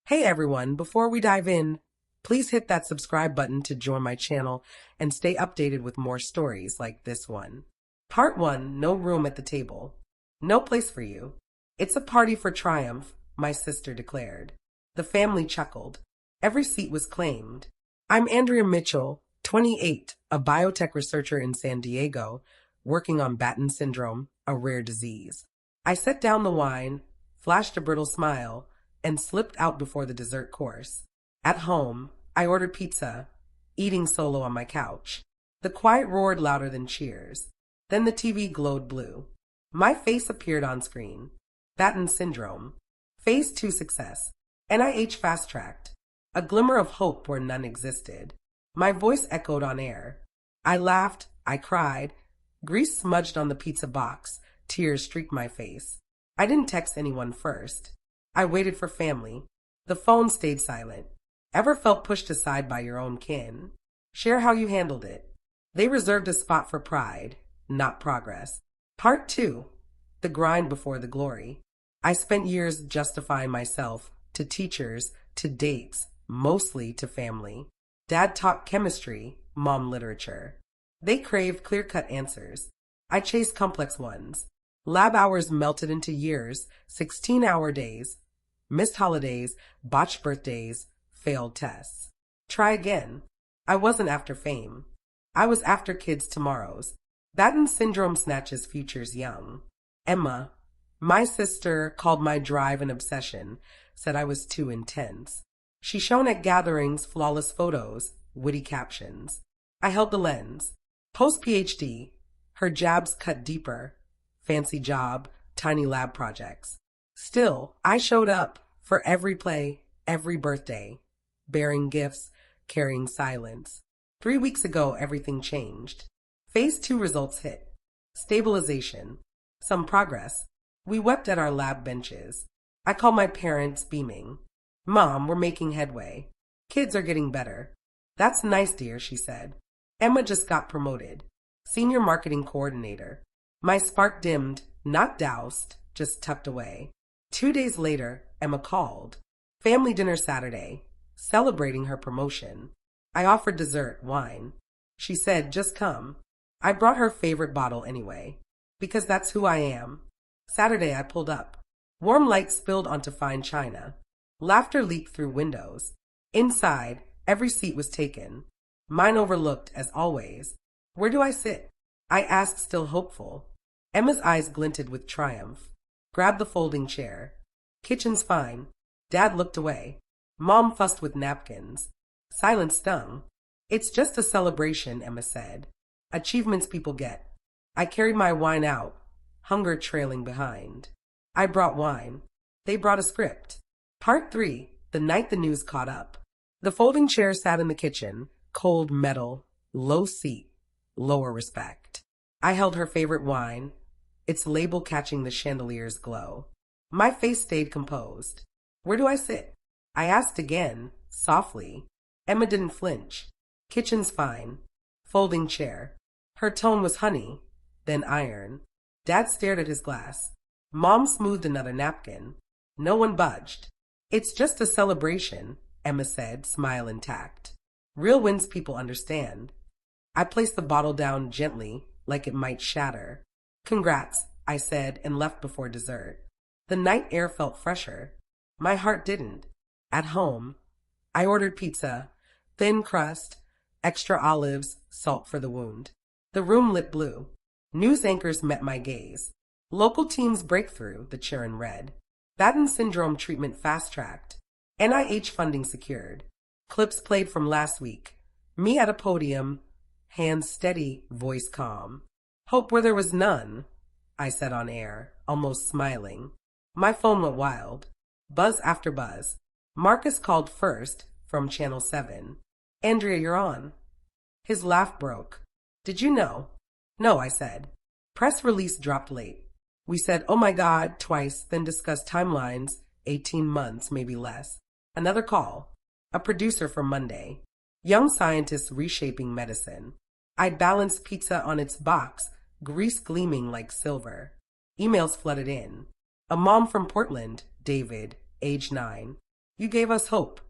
Hey everyone, before we dive in, please hit that subscribe button to join my channel and stay updated with more stories like this one. Part 1, No Room at the Table. No place for you. It's a party for triumph, my sister declared. The family chuckled. Every seat was claimed. I'm Andrea Mitchell, 28, a biotech researcher in San Diego, working on Batten syndrome, a rare disease. I set down the wine, flashed a brittle smile, and slipped out before the dessert course. At home, I ordered pizza, eating solo on my couch. The quiet roared louder than cheers. Then the TV glowed blue. My face appeared on screen. Batten syndrome. Phase 2 success. NIH fast-tracked. A glimmer of hope where none existed. My voice echoed on air. I laughed, I cried. Grease smudged on the pizza box. Tears streaked my face. I didn't text anyone first. I waited for family. The phone stayed silent. Ever felt pushed aside by your own kin? Share how you handled it. They reserved a spot for pride, not progress. Part 2. The grind before the glory. I spent years justifying myself to teachers, to dates, mostly to family. Dad taught chemistry, mom literature. They craved clear-cut answers. I chased complex ones. Lab hours melted into years, 16-hour days, missed holidays, botched birthdays, failed tests. Try again. I wasn't after fame. I was after kids' tomorrows. Batten syndrome snatches futures young. Emma, my sister, called my drive an obsession, said I was too intense. She shone at gatherings, flawless photos, witty captions. I held the lens. Post-PhD, her jabs cut deeper. Fancy job, tiny lab projects. Still, I showed up for every play, every birthday, bearing gifts, carrying silence. 3 weeks ago, everything changed. Phase 2 results hit. Stabilization. Some progress. We wept at our lab benches. I called my parents, beaming. Mom, we're making headway. Kids are getting better. That's nice, dear, she said. Emma just got promoted. Senior marketing coordinator. My spark dimmed, not doused, just tucked away. 2 days later, Emma called. Family dinner Saturday, celebrating her promotion. I offered dessert, wine. She said, just come. I brought her favorite bottle anyway, because that's who I am. Saturday I pulled up. Warm light spilled onto fine china. Laughter leaked through windows. Inside, every seat was taken. Mine overlooked, as always. Where do I sit? I asked, still hopeful. Emma's eyes glinted with triumph. Grabbed the folding chair. Kitchen's fine. Dad looked away. Mom fussed with napkins. Silence stung. It's just a celebration, Emma said. Achievements people get. I carried my wine out, hunger trailing behind. I brought wine. They brought a script. Part 3. The night the news caught up. The folding chair sat in the kitchen, cold metal, low seat, lower respect. I held her favorite wine, its label catching the chandelier's glow. My face stayed composed. Where do I sit? I asked again, softly. Emma didn't flinch. Kitchen's fine. Folding chair. Her tone was honey, then iron. Dad stared at his glass. Mom smoothed another napkin. No one budged. It's just a celebration, Emma said, smile intact. Real wins people understand. I placed the bottle down gently, like it might shatter. Congrats, I said, and left before dessert. The night air felt fresher. My heart didn't. At home, I ordered pizza, thin crust, extra olives, salt for the wound. The room lit blue. News anchors met my gaze. Local teams breakthrough, the Chiron read. Batten syndrome treatment fast-tracked. NIH funding secured. Clips played from last week. Me at a podium, hands steady, voice calm. Hope where there was none, I said on air, almost smiling. My phone went wild. Buzz after buzz. Marcus called first, from Channel 7. Andrea, you're on. His laugh broke. Did you know? No, I said. Press release dropped late. We said, oh my God, twice, then discussed timelines, 18 months, maybe less. Another call. A producer for Monday. Young scientists reshaping medicine. I'd balanced pizza on its box, grease gleaming like silver. Emails flooded in. A mom from Portland, David, age 9. You gave us hope.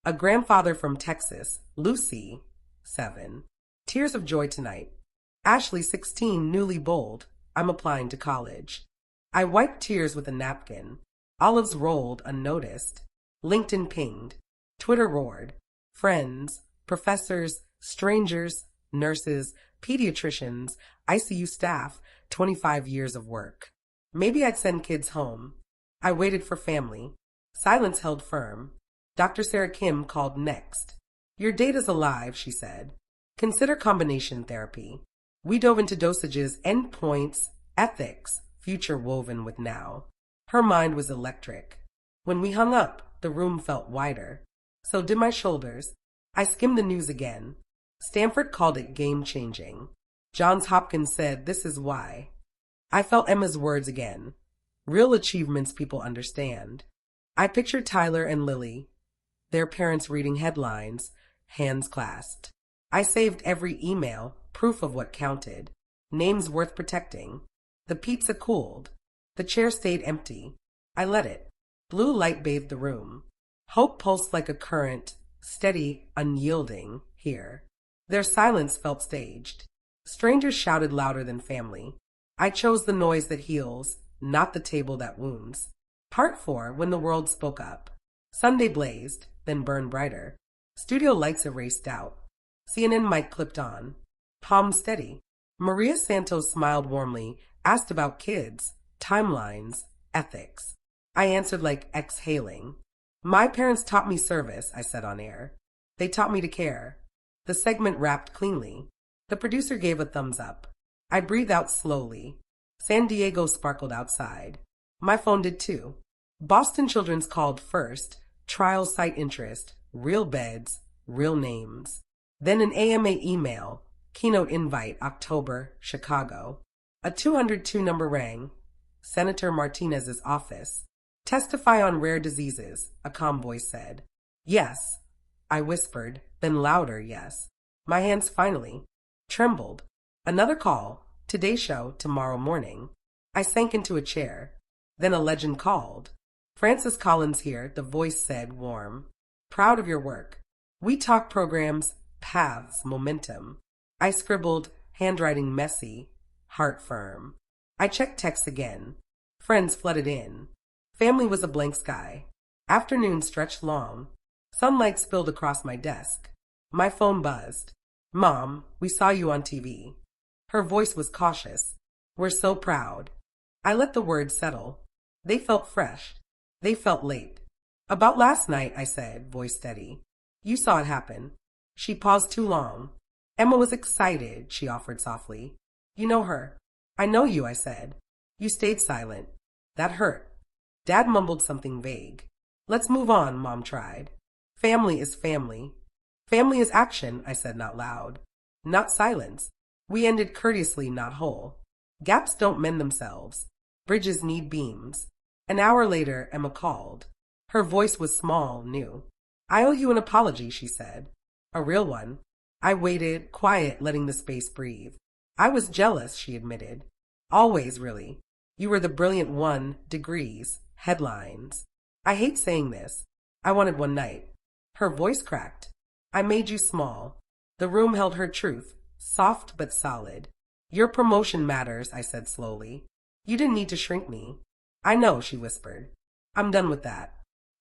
A grandfather from Texas, Lucy, 7. Tears of joy tonight. Ashley, 16, newly bold. I'm applying to college. I wiped tears with a napkin. Olives rolled unnoticed. LinkedIn pinged. Twitter roared. Friends, professors, strangers, nurses, pediatricians, ICU staff, 25 years of work. Maybe I'd send kids home. I waited for family. Silence held firm. Dr. Sarah Kim called next. Your data's alive, she said. Consider combination therapy. We dove into dosages, endpoints, ethics, future woven with now. Her mind was electric. When we hung up, the room felt wider. So did my shoulders. I skimmed the news again. Stanford called it game-changing. Johns Hopkins said this is why. I felt Emma's words again. Real achievements people understand. I pictured Tyler and Lily, their parents reading headlines, hands clasped. I saved every email, proof of what counted. Names worth protecting. The pizza cooled. The chair stayed empty. I let it. Blue light bathed the room. Hope pulsed like a current, steady, unyielding, here. Their silence felt staged. Strangers shouted louder than family. I chose the noise that heals, not the table that wounds. Part 4, when the world spoke up. Sunday blazed, then burned brighter. Studio lights erased doubt. CNN mic clipped on. Palm steady. Maria Santos smiled warmly, asked about kids, timelines, ethics. I answered like exhaling. My parents taught me service, I said on air. They taught me to care. The segment wrapped cleanly. The producer gave a thumbs up. I breathed out slowly. San Diego sparkled outside. My phone did too. Boston Children's called first. Trial site interest. Real beds. Real names. Then an AMA email. Keynote invite, October, Chicago. A 202 number rang. Senator Martinez's office. Testify on rare diseases, a calm voice said. Yes, I whispered, then louder yes. My hands finally trembled. Another call. Today show, tomorrow morning. I sank into a chair. Then a legend called. Francis Collins here, the voice said, warm. Proud of your work. We talk programs, paths, momentum. I scribbled, handwriting messy, heart firm. I checked texts again. Friends flooded in. Family was a blank sky. Afternoon stretched long. Sunlight spilled across my desk. My phone buzzed. Mom, we saw you on TV. Her voice was cautious. We're so proud. I let the words settle. They felt fresh. They felt late. About last night, I said, voice steady. You saw it happen. She paused too long. Emma was excited, she offered softly. You know her. I know you, I said. You stayed silent. That hurt. Dad mumbled something vague. Let's move on, Mom tried. Family is family. Family is action, I said not loud. Not silence. We ended courteously, not whole. Gaps don't mend themselves. Bridges need beams. An hour later, Emma called. Her voice was small, new. I owe you an apology, she said. A real one. I waited, quiet, letting the space breathe. I was jealous, she admitted. Always, really. You were the brilliant one, degrees, headlines. I hate saying this. I wanted one night. Her voice cracked. I made you small. The room held her truth, soft but solid. Your promotion matters, I said slowly. You didn't need to shrink me. I know, she whispered. I'm done with that.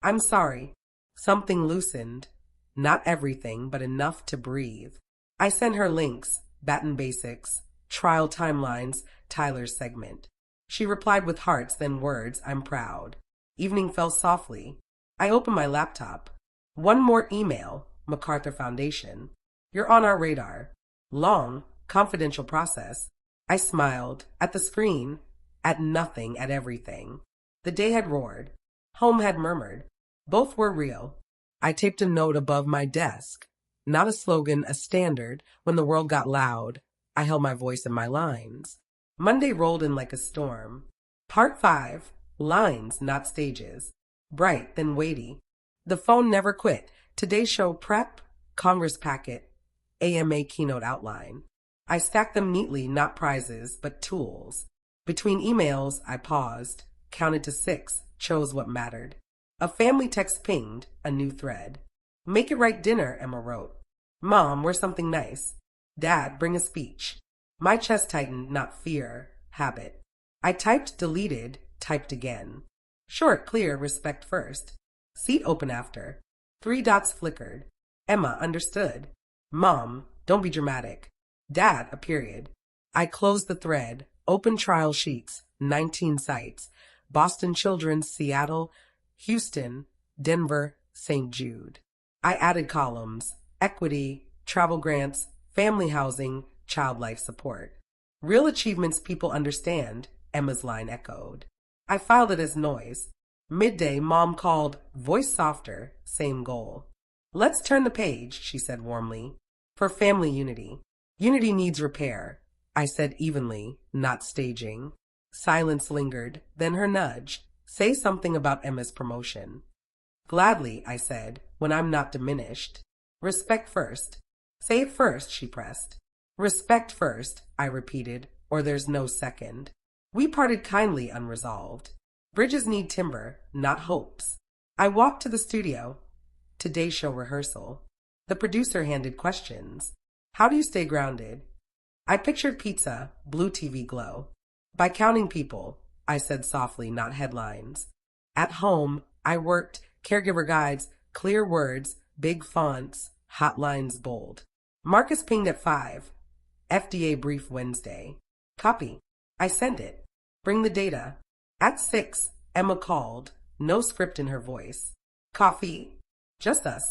I'm sorry. Something loosened. Not everything, but enough to breathe. I sent her links, Baton Basics, trial timelines, Tyler's segment. She replied with hearts, then words, I'm proud. Evening fell softly. I opened my laptop. One more email, MacArthur Foundation. You're on our radar. Long, confidential process. I smiled, at the screen, at nothing, at everything. The day had roared. Home had murmured. Both were real. I taped a note above my desk. Not a slogan, a standard. When the world got loud, I held my voice in my lines. Monday rolled in like a storm. Part 5. Lines, not stages. Bright, then weighty. The phone never quit. Today's show prep, Congress packet, AMA keynote outline. I stacked them neatly, not prizes, but tools. Between emails, I paused, counted to 6, chose what mattered. A family text pinged, a new thread. Make it right dinner, Emma wrote. Mom, wear something nice. Dad, bring a speech. My chest tightened, not fear, habit. I typed deleted, typed again. Short, clear, respect first. Seat open after. 3 dots flickered. Emma understood. Mom, don't be dramatic. Dad, a period. I closed the thread. Open trial sheets, 19 sites. Boston Children's, Seattle, Houston, Denver, St. Jude. I added columns. Equity, travel grants, family housing, child life support. Real achievements people understand, Emma's line echoed. I filed it as noise. Midday, Mom called, voice softer, same goal. Let's turn the page, she said warmly. For family unity. Unity needs repair, I said evenly, not staging. Silence lingered, then her nudge. Say something about Emma's promotion. Gladly, I said, when I'm not diminished. Respect first. Say it first, she pressed. Respect first, I repeated, or there's no second. We parted kindly unresolved. Bridges need timber, not hopes. I walked to the studio. Today's show rehearsal. The producer handed questions. How do you stay grounded? I pictured pizza, blue TV glow. By counting people, I said softly, not headlines. At home, I worked caregiver guides, clear words, big fonts, hotlines bold. Marcus pinged at 5. FDA brief Wednesday. Copy. I sent it. Bring the data. At 6, Emma called, no script in her voice. Coffee. Just us.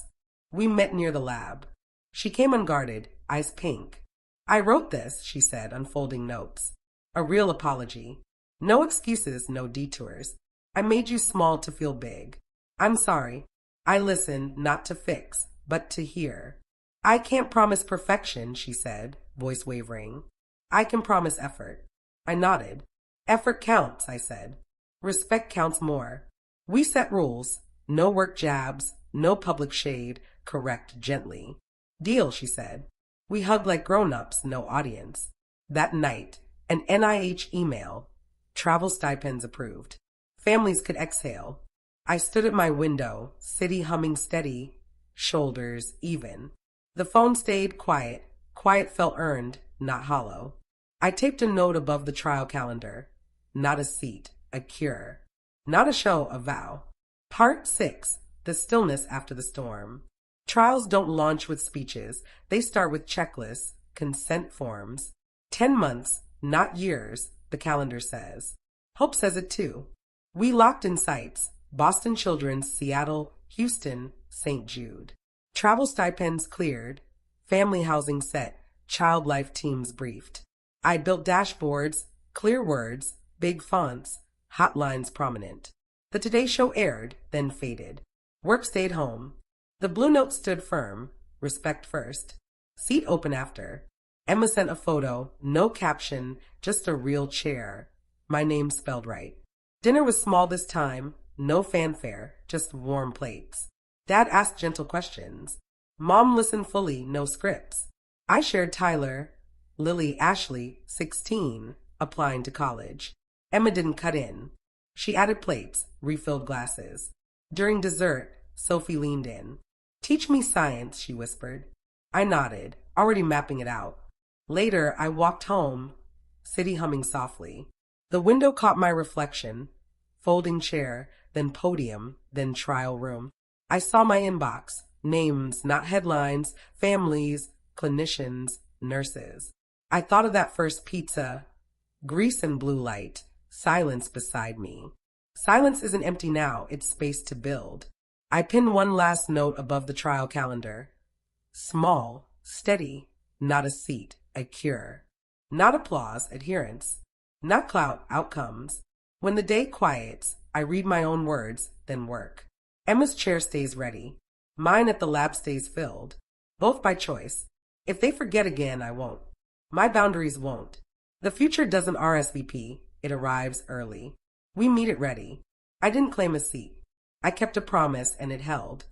We met near the lab. She came unguarded, eyes pink. I wrote this, she said, unfolding notes. A real apology. No excuses, no detours. I made you small to feel big. I'm sorry. I listened, not to fix, but to hear. I can't promise perfection, she said, voice wavering. I can promise effort. I nodded. Effort counts, I said. Respect counts more. We set rules. No work jabs, no public shade, correct gently. Deal, she said. We hugged like grown-ups, no audience. That night, an NIH email. Travel stipends approved. Families could exhale. I stood at my window, city humming steady, shoulders even. The phone stayed quiet. Quiet felt earned, not hollow. I taped a note above the trial calendar. Not a seat, a cure. Not a show, a vow. Part 6. The stillness after the storm. Trials don't launch with speeches. They start with checklists, consent forms. 10 months, not years, the calendar says. Hope says it too. We locked in sites. Boston Children's, Seattle, Houston, St. Jude. Travel stipends cleared. Family housing set. Child life teams briefed. I built dashboards, clear words, big fonts, hotlines prominent. The Today Show aired, then faded. Work stayed home. The blue note stood firm. Respect first. Seat open after. Emma sent a photo, no caption, just a real chair. My name spelled right. Dinner was small this time, no fanfare, just warm plates. Dad asked gentle questions. Mom listened fully, no scripts. I shared Tyler, Lily, Ashley, 16, applying to college. Emma didn't cut in. She added plates, refilled glasses. During dessert, Sophie leaned in. Teach me science, she whispered. I nodded, already mapping it out. Later, I walked home, city humming softly. The window caught my reflection. Folding chair, then podium, then trial room. I saw my inbox. Names, not headlines, families, clinicians, nurses. I thought of that first pizza. Grease and blue light. Silence beside me. Silence isn't empty now, it's space to build. I pinned one last note above the trial calendar. Small, steady, not a seat, a cure. Not applause, adherence. Not clout, outcomes. When the day quiets, I read my own words, then work. Emma's chair stays ready. Mine at the lab stays filled. Both by choice. If they forget again, I won't. My boundaries won't. The future doesn't RSVP. It arrives early. We meet it ready. I didn't claim a seat. I kept a promise and it held.